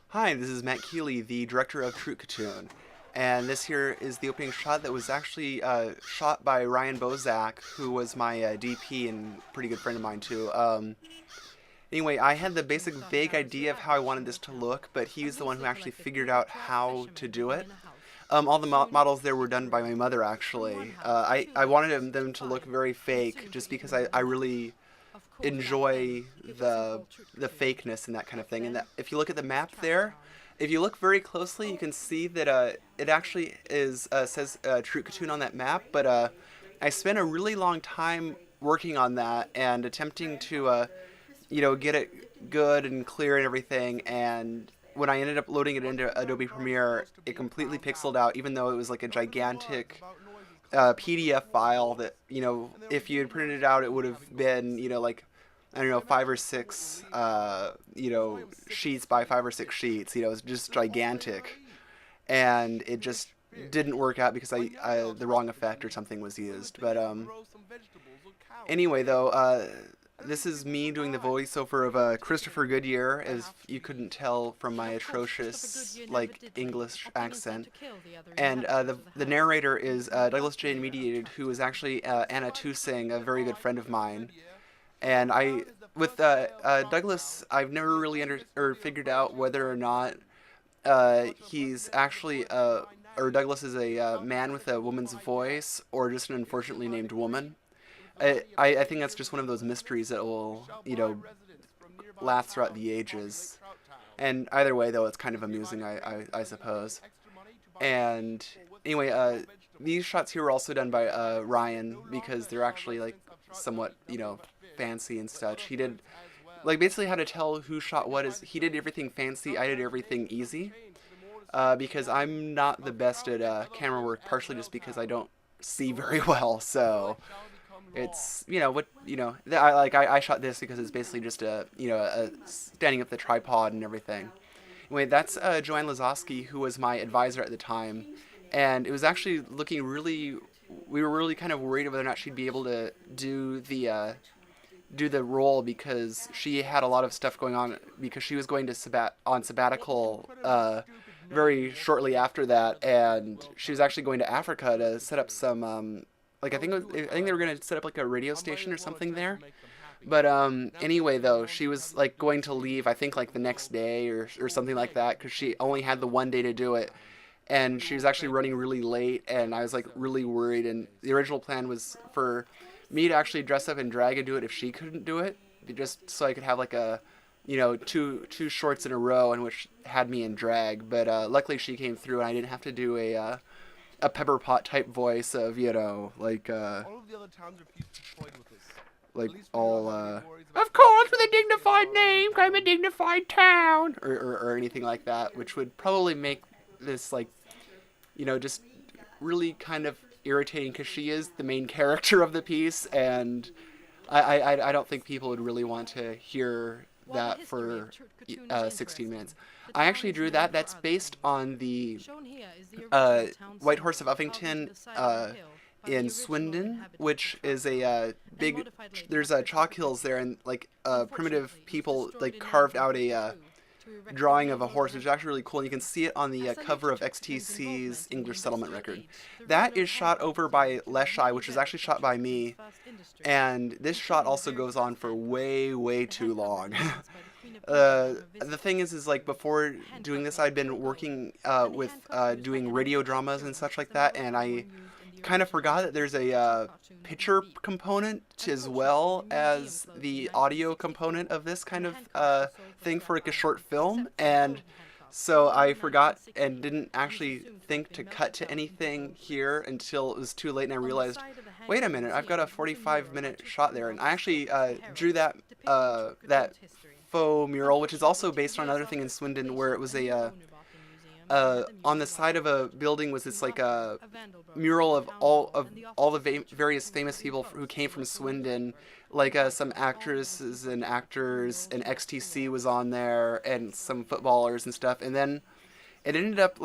Hi, this is Matt Keeley, the director of Trootcottoun, and this here is the opening shot that was actually shot by Ryan Bozak, who was my DP and pretty good friend of mine too. Anyway, I had the basic vague idea of how I wanted this to look, but he's the one who actually figured out how to do it. All the models there were done by my mother, actually. I wanted them to look very fake, just because I really enjoy the fakeness and that kind of thing. And that if you look at the map there, if you look very closely, you can see that it actually is says Trootcottoun on that map. But I spent a really long time working on that and attempting to get it good and clear and everything. And when I ended up loading it into Adobe Premiere, it completely pixeled out, even though it was like a gigantic PDF file that, if you had printed it out, it would have been, like, I don't know, 5 or 6, sheets by 5 or 6 sheets. It was just gigantic. And it just didn't work out because the wrong effect or something was used. But anyway, though, this is me doing the voiceover of Christopher Goodyear, as you couldn't tell from my atrocious, English accent. And the narrator is Douglas J. Mediated, who is actually Anna Tusing, a very good friend of mine. And with Douglas, I've never really figured out whether or not he's actually, or Douglas is a man with a woman's voice, or just an unfortunately named woman. I think that's just one of those mysteries that will, last throughout the ages. And either way, though, it's kind of amusing, I suppose. And anyway, these shots here were also done by Ryan, because they're actually, somewhat, fancy and such. He did, basically how to tell who shot what is, he did everything fancy, I did everything easy. Because I'm not the best at camera work, partially just because I don't see very well, so it's, I shot this because it's basically just a standing up the tripod and everything. Anyway, that's Joanne Lazowski, who was my advisor at the time, and it was actually looking really, we were really kind of worried whether or not she'd be able to do the role, because she had a lot of stuff going on, because she was going to sabbatical very shortly after that, and she was actually going to Africa to set up some I think they were gonna set up a radio station or something there. But anyway, though, she was going to leave, I think the next day or something like that, because she only had the one day to do it, and she was actually running really late, and I was really worried. And the original plan was for me to actually dress up in drag and do it if she couldn't do it, just so I could have a two shorts in a row in which had me in drag. But luckily she came through, and I didn't have to do a pepper pot type voice of of course, with a dignified name, I'm a dignified town, or anything like that, which would probably make this just really kind of irritating, because she is the main character of the piece, and I don't think people would really want to hear that for 16 minutes. I actually drew that. That's based on the White Horse of Uffington in Swindon, which is a big, there's chalk hills there, and primitive people carved out a drawing of a horse, which is actually really cool, and you can see it on the cover of XTC's English Settlement Record. That is shot over by Leshai, which is actually shot by me, and this shot also goes on for way, way too long. The thing is before doing this, I'd been working with doing radio dramas and such like that, and I kind of forgot that there's a picture component as well as the audio component of this kind of thing for a short film, and so I forgot and didn't actually think to cut to anything here until it was too late, and I realized, wait a minute, I've got a 45-minute shot there, and I actually drew that faux mural, which is also based on another thing in Swindon, where it was on the side of a building was this a mural of all the various famous people who came from Swindon, some actresses and actors, and XTC was on there, and some footballers and stuff. And then it ended up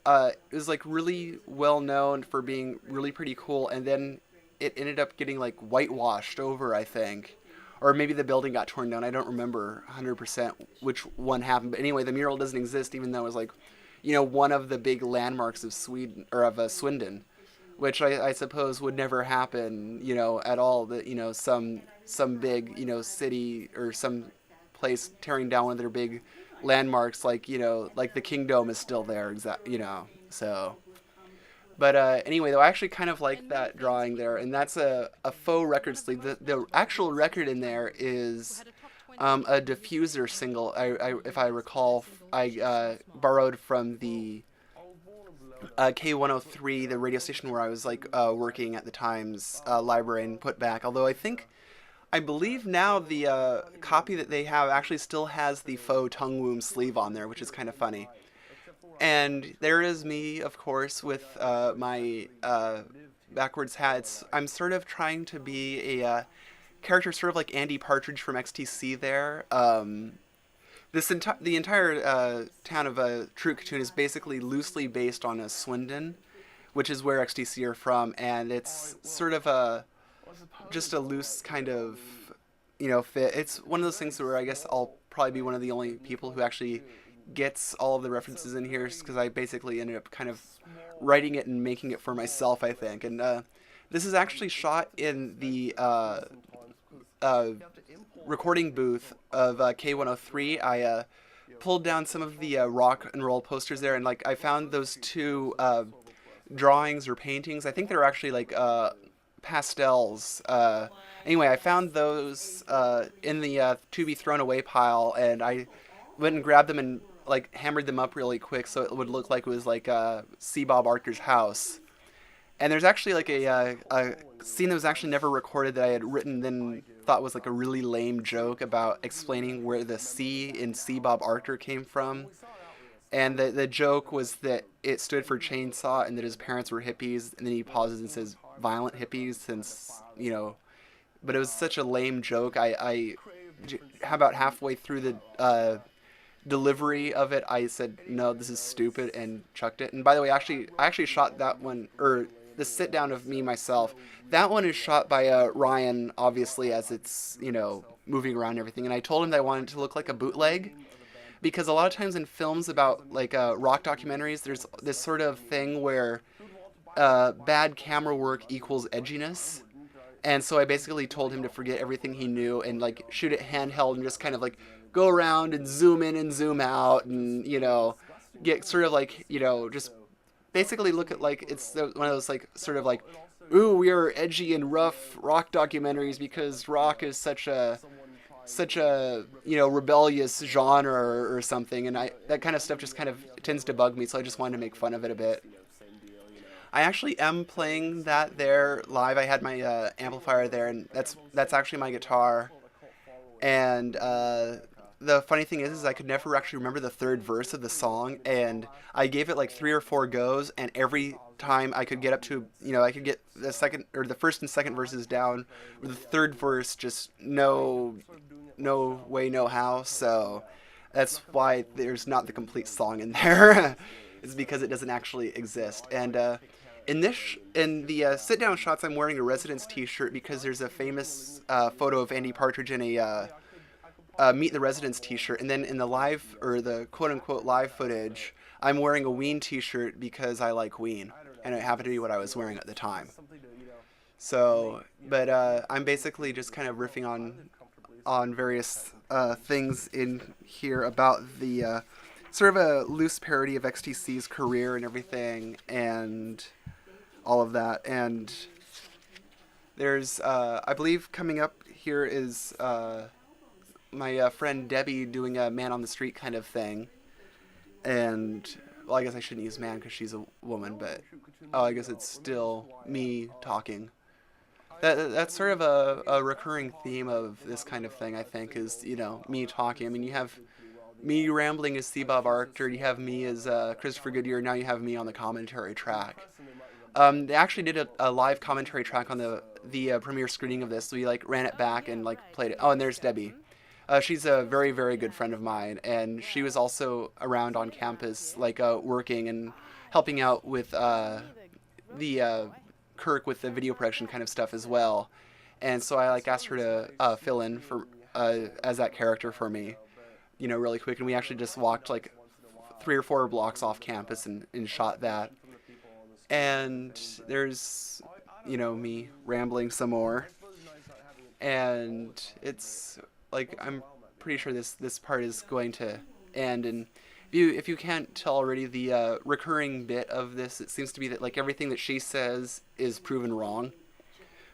it was like really well known for being really pretty cool, and then it ended up getting like whitewashed over, I think, or maybe the building got torn down. I don't remember 100% which one happened, but anyway, the mural doesn't exist, even though it was like, one of the big landmarks of Sweden or of Swindon, which I suppose would never happen, at all. That some big city or some place tearing down one of their big landmarks, like like the Kingdom is still there, So, but anyway, though, I actually kind of like that drawing there, and that's a faux record sleeve. The actual record in there is a diffuser single. If I recall, I borrowed from the K103, the radio station where I was like working at the Times library, and put back. Although I believe now the copy that they have actually still has the faux tongue wound sleeve on there, which is kind of funny. And there is me, of course, with my backwards hats. I'm sort of trying to be a character sort of like Andy Partridge from XTC there. The entire town of Trootcottoun is basically loosely based on a Swindon, which is where XTC are from, and it's sort of just a loose kind of fit. It's one of those things where I guess I'll probably be one of the only people who actually gets all of the references in here, because I basically ended up kind of writing it and making it for myself, I think. And this is actually shot in the recording booth of K103. I pulled down some of the rock and roll posters there, and like I found those two drawings or paintings. I think they were actually like pastels. Anyway, I found those in the to be thrown away pile, and I went and grabbed them and like hammered them up really quick so it would look like it was like C. Bob Archer's house. And there's actually like a scene that was actually never recorded that I had written, then thought was like a really lame joke about explaining where the C in C. Bob Archer came from. And the joke was that it stood for chainsaw and that his parents were hippies, and then he pauses and says violent hippies, since, but it was such a lame joke. How about halfway through the delivery of it, I said, no, this is stupid, and chucked it. And by the way, I actually shot that one, or the sit down of me myself. That one is shot by Ryan, obviously, as it's, moving around and everything. And I told him that I wanted it to look like a bootleg, because a lot of times in films about like rock documentaries, there's this sort of thing where bad camera work equals edginess. And so I basically told him to forget everything he knew and like shoot it handheld and just kind of like go around and zoom in and zoom out, and get sort of like just basically look at like it's one of those like sort of like, ooh, we are edgy and rough rock documentaries because rock is such a rebellious genre or something, and that kind of stuff just kind of tends to bug me, so I just wanted to make fun of it a bit. I actually am playing that there live. I had my amplifier there, and that's actually my guitar. And the funny thing is I could never actually remember the third verse of the song, and I gave it like 3 or 4 goes, and every time I could get up to, I could get the second or the first and second verses down, with the third verse just no way, no how. So that's why there's not the complete song in there. It's because it doesn't actually exist. And in the sit down shots, I'm wearing a Residence t-shirt because there's a famous photo of Andy Partridge in a Meet the Residents t-shirt, and then in the live, or the quote-unquote live footage, I'm wearing a Ween t-shirt because I like Ween, and it happened to be what I was wearing at the time. So, but I'm basically just kind of riffing on various things in here about the sort of a loose parody of XTC's career and everything, and all of that. And there's, I believe coming up here is my friend Debbie doing a man on the street kind of thing. And, well, I guess I shouldn't use man because she's a woman, but, I guess it's still me talking. That's sort of a recurring theme of this kind of thing, I think, is, me talking. I mean, you have me rambling as C. Bob Archer, you have me as Christopher Goodyear, now you have me on the commentary track. They actually did a live commentary track on the premiere screening of this, so we, like, ran it back and, like, played it. Oh, and there's Debbie. She's a very, very good friend of mine, and she was also around on campus, like working and helping out with the Kirk with the video production kind of stuff as well. And so I like asked her to fill in for as that character for me, really quick. And we actually just walked like 3 or 4 blocks off campus and shot that. And there's, me rambling some more. And it's like I'm pretty sure this part is going to end. And if you can't tell already, the recurring bit of this, it seems to be that like everything that she says is proven wrong,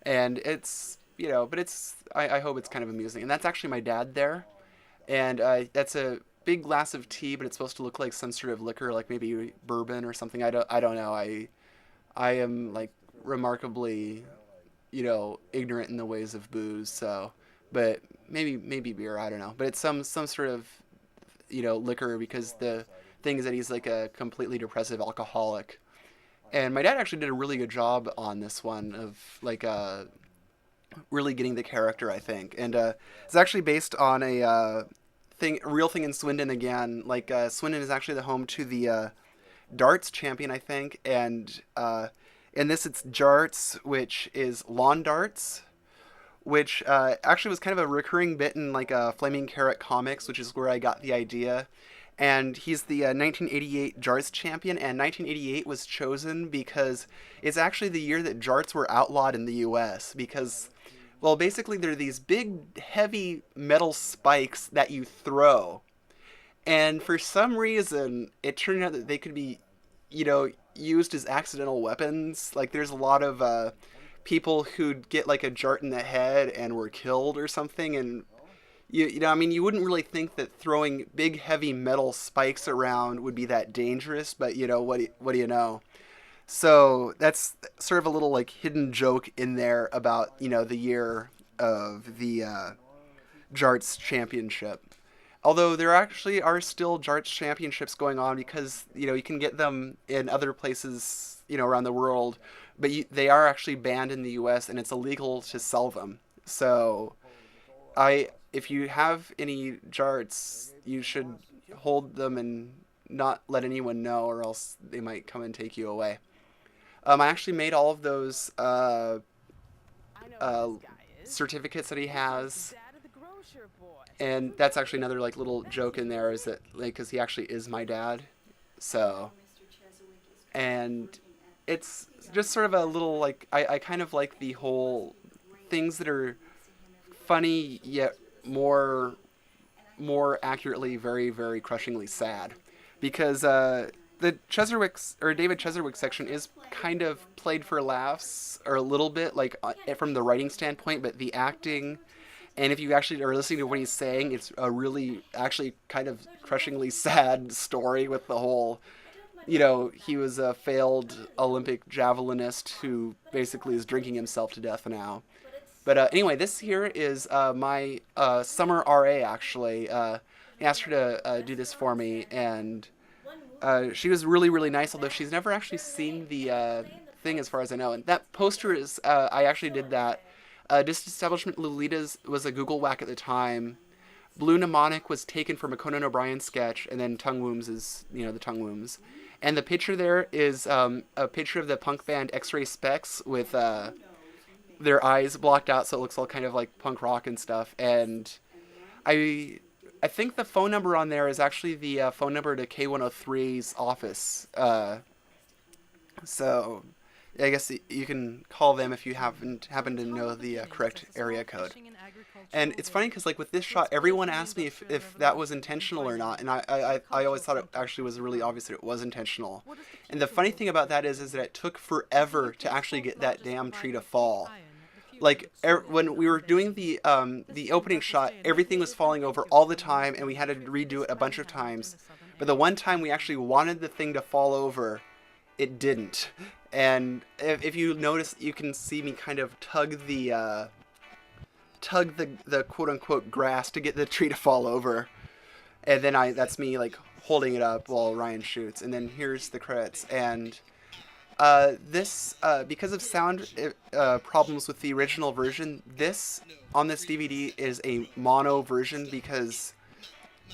and it's but I hope it's kind of amusing. And that's actually my dad there, and that's a big glass of tea, but it's supposed to look like some sort of liquor, like maybe bourbon or something. I don't know. I am like remarkably ignorant in the ways of booze, so but maybe beer, I don't know. But it's some sort of liquor, because the thing is that he's like a completely depressive alcoholic. And my dad actually did a really good job on this one of like really getting the character, I think. And it's actually based on a real thing in Swindon again. Like Swindon is actually the home to the darts champion, I think. And in this, it's jarts, which is lawn darts, which actually was kind of a recurring bit in like Flaming Carrot comics, which is where I got the idea. And he's the 1988 Jarts champion, and 1988 was chosen because it's actually the year that Jarts were outlawed in the U.S. because, well, basically they're these big, heavy metal spikes that you throw. And for some reason, it turned out that they could be, used as accidental weapons. Like there's a lot of people who'd get like a jart in the head and were killed or something. And I mean, you wouldn't really think that throwing big heavy metal spikes around would be that dangerous, but what do you know? So that's sort of a little like hidden joke in there about the year of the Jarts Championship. Although there actually are still Jarts Championships going on, because you can get them in other places around the world, but they are actually banned in the U.S. and it's illegal to sell them. So if you have any jarts, you should hold them and not let anyone know, or else they might come and take you away. I actually made all of those uh, certificates that he has, and that's actually another like little joke in there, is that like because he actually is my dad, so and it's just sort of a little like I kind of like the whole things that are funny yet more accurately very, very crushingly sad, because the Cheswick's or David Cheswick section is kind of played for laughs, or a little bit like from the writing standpoint, but the acting, and if you actually are listening to what he's saying, it's a really actually kind of crushingly sad story with the whole he was a failed Olympic javelinist who basically is drinking himself to death now. But anyway, this here is my summer RA, actually. I asked her to do this for me, and she was really, really nice, although she's never actually seen the thing as far as I know. And that poster is, I actually did that. Disestablishment Lolita's was a Google whack at the time. Blue Mnemonic was taken from a Conan O'Brien sketch, and then Tongue Wombs is, the Tongue Wombs. And the picture there is a picture of the punk band X-Ray Specs with their eyes blocked out, so it looks all kind of like punk rock and stuff. And I think the phone number on there is actually the phone number to K103's office. So I guess you can call them if you happen to know the correct area code. And it's funny because like with this shot, everyone asked me if that was intentional or not, and I always thought it actually was really obvious that it was intentional. And the funny thing about that is that it took forever to actually get that damn tree to fall. Like when we were doing the opening shot, everything was falling over all the time, and we had to redo it a bunch of times. But the one time we actually wanted the thing to fall over, it didn't. And if you notice, you can see me kind of tug the quote unquote grass to get the tree to fall over, and then that's me like holding it up while Ryan shoots. And then here's the credits, and Because of sound problems with the original version, this on this DVD is a mono version because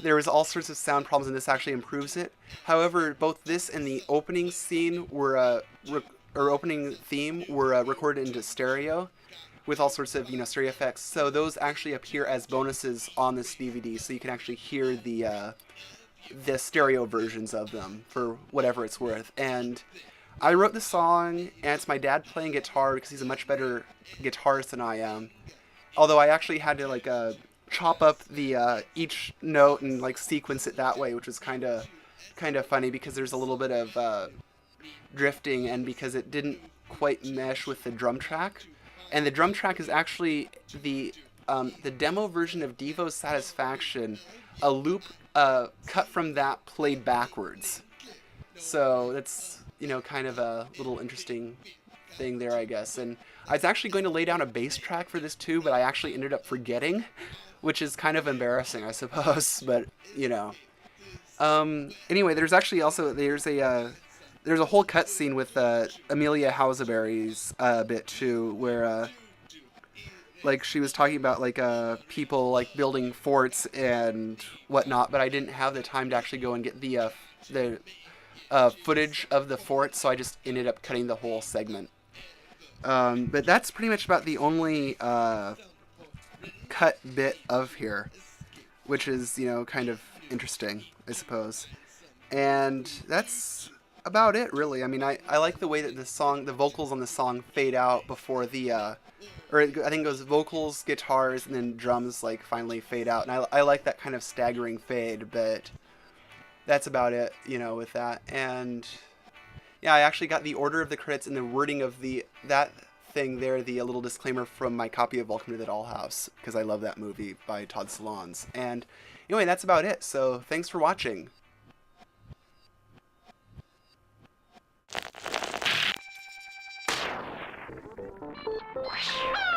there was all sorts of sound problems, and this actually improves it. However, both this and the opening scene were or opening theme were recorded into stereo with all sorts of stereo effects. So those actually appear as bonuses on this DVD, so you can actually hear the stereo versions of them for whatever it's worth. And I wrote the song, and it's my dad playing guitar because he's a much better guitarist than I am. Although I actually had to chop up the each note and sequence it that way, which was kind of funny because there's a little bit of drifting, and because it didn't quite mesh with the drum track. And the drum track is actually the demo version of Devo's Satisfaction, a loop cut from that played backwards. So that's kind of a little interesting thing there, I guess. And I was actually going to lay down a bass track for this too, but I actually ended up forgetting, which is kind of embarrassing, I suppose. But anyway, there's actually also there's a whole cutscene with Amelia Houseberry's bit too, where she was talking about people building forts and whatnot, but I didn't have the time to actually go and get the footage of the fort, so I just ended up cutting the whole segment. But that's pretty much about the only cut bit of here, which is kind of interesting, I suppose. And that's about it, really. I mean, I like the way that the vocals on the song fade out before or I think it goes vocals, guitars, and then drums finally fade out. And I like that kind of staggering fade, but that's about it, with that. And yeah, I actually got the order of the credits and the wording of that thing there, the little disclaimer from my copy of Welcome to the Dollhouse, because I love that movie by Todd Solondz. And anyway, that's about it. So thanks for watching. Ah!